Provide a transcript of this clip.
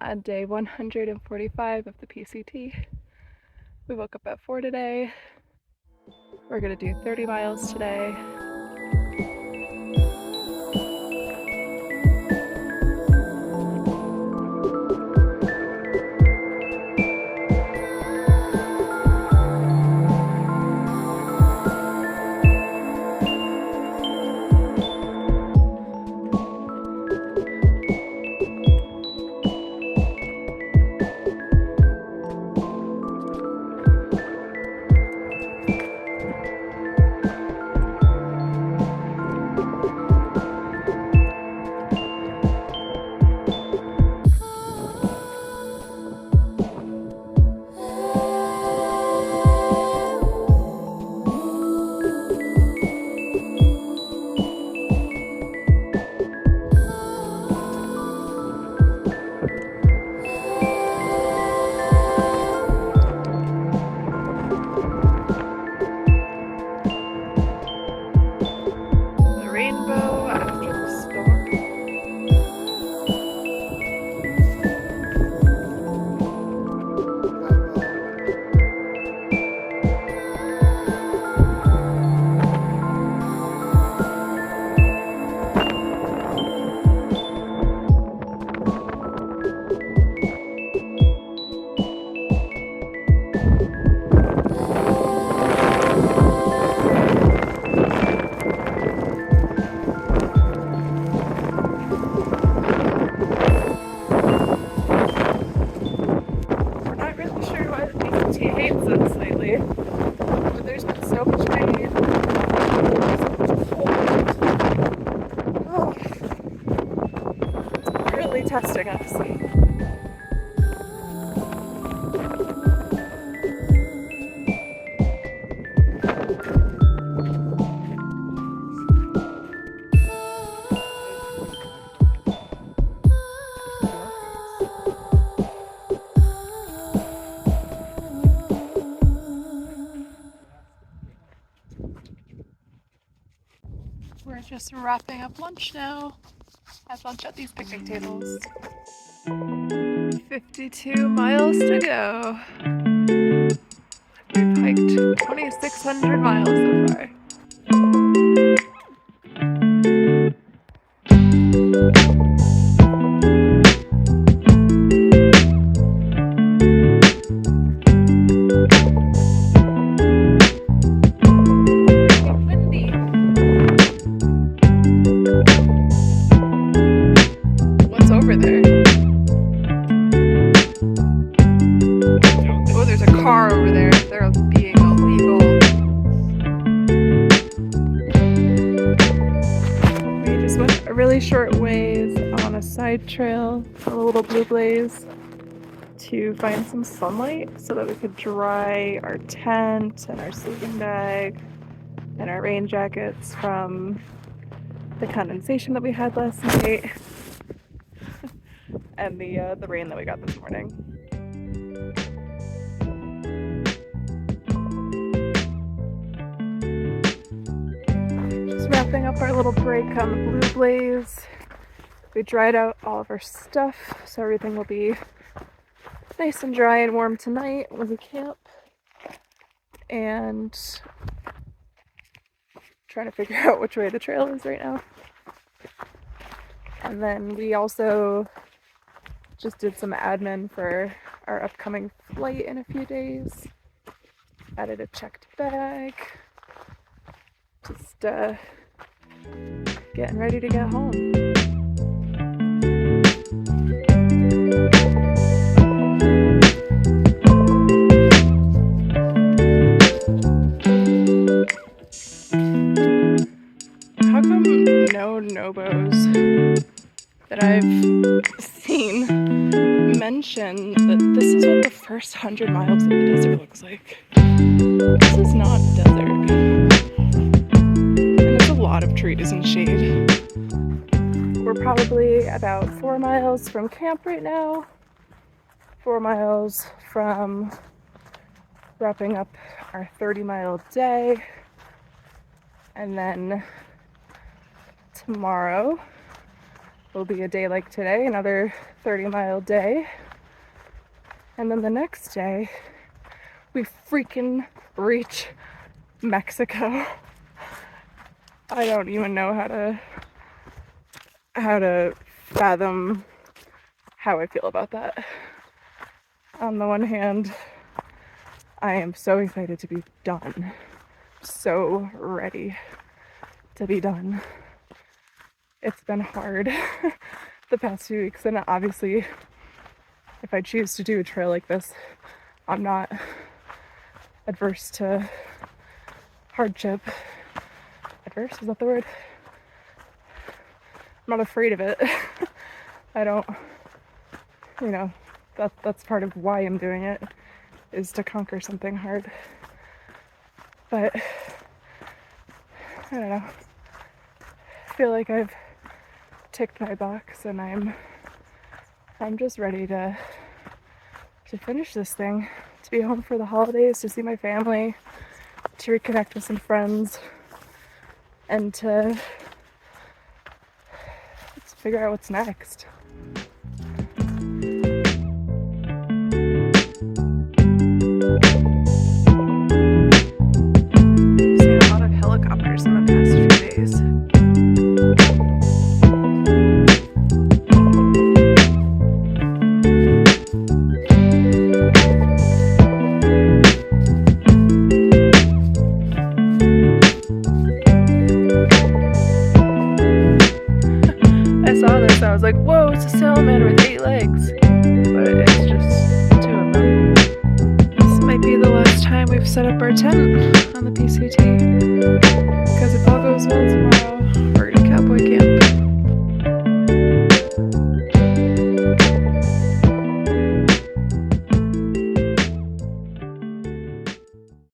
on day 145 of the PCT. We woke up at 4 today. We're gonna do 30 miles today. But there's been so much rain, so much cold. Oh, it's really testing us. We're just wrapping up lunch now. Have lunch at these picnic tables. 52 miles to go. We've hiked 2,600 miles so far. Car over there, they're being illegal. We just went a really short ways on a side trail, on a little blue blaze, to find some sunlight so that we could dry our tent and our sleeping bag and our rain jackets from the condensation that we had last night and the rain that we got this morning. Wrapping up our little break on the blue blaze. We dried out all of our stuff, so everything will be nice and dry and warm tonight when we camp. And trying to figure out which way the trail is right now. And then we also just did some admin for our upcoming flight in a few days. Added a checked bag. Just getting ready to get home. How come no Nobos that I've seen mention that this is what the first 100 miles of the desert looks like? This is not desert. A lot of trees and shade. We're probably about 4 miles from camp right now, 4 miles from wrapping up our 30-mile day, and then tomorrow will be a day like today, another 30-mile day. And then the next day, we freaking reach Mexico. I don't even know how to fathom how I feel about that. On the one hand, I am so excited to be done. So ready to be done. It's been hard the past few weeks, and obviously, if I choose to do a trail like this, I'm not adverse to hardship. Adverse, is that the word? I'm not afraid of it. I don't, that's part of why I'm doing it, is to conquer something hard. But I don't know. I feel like I've ticked my box, and I'm just ready to finish this thing, to be home for the holidays, to see my family, to reconnect with some friends, and to figure out what's next. I've seen a lot of helicopters in the past few days. I was like, whoa, it's a salamander with 8 legs. But it's just 2 of them. This might be the last time we've set up our tent on the PCT. Because if all goes well tomorrow,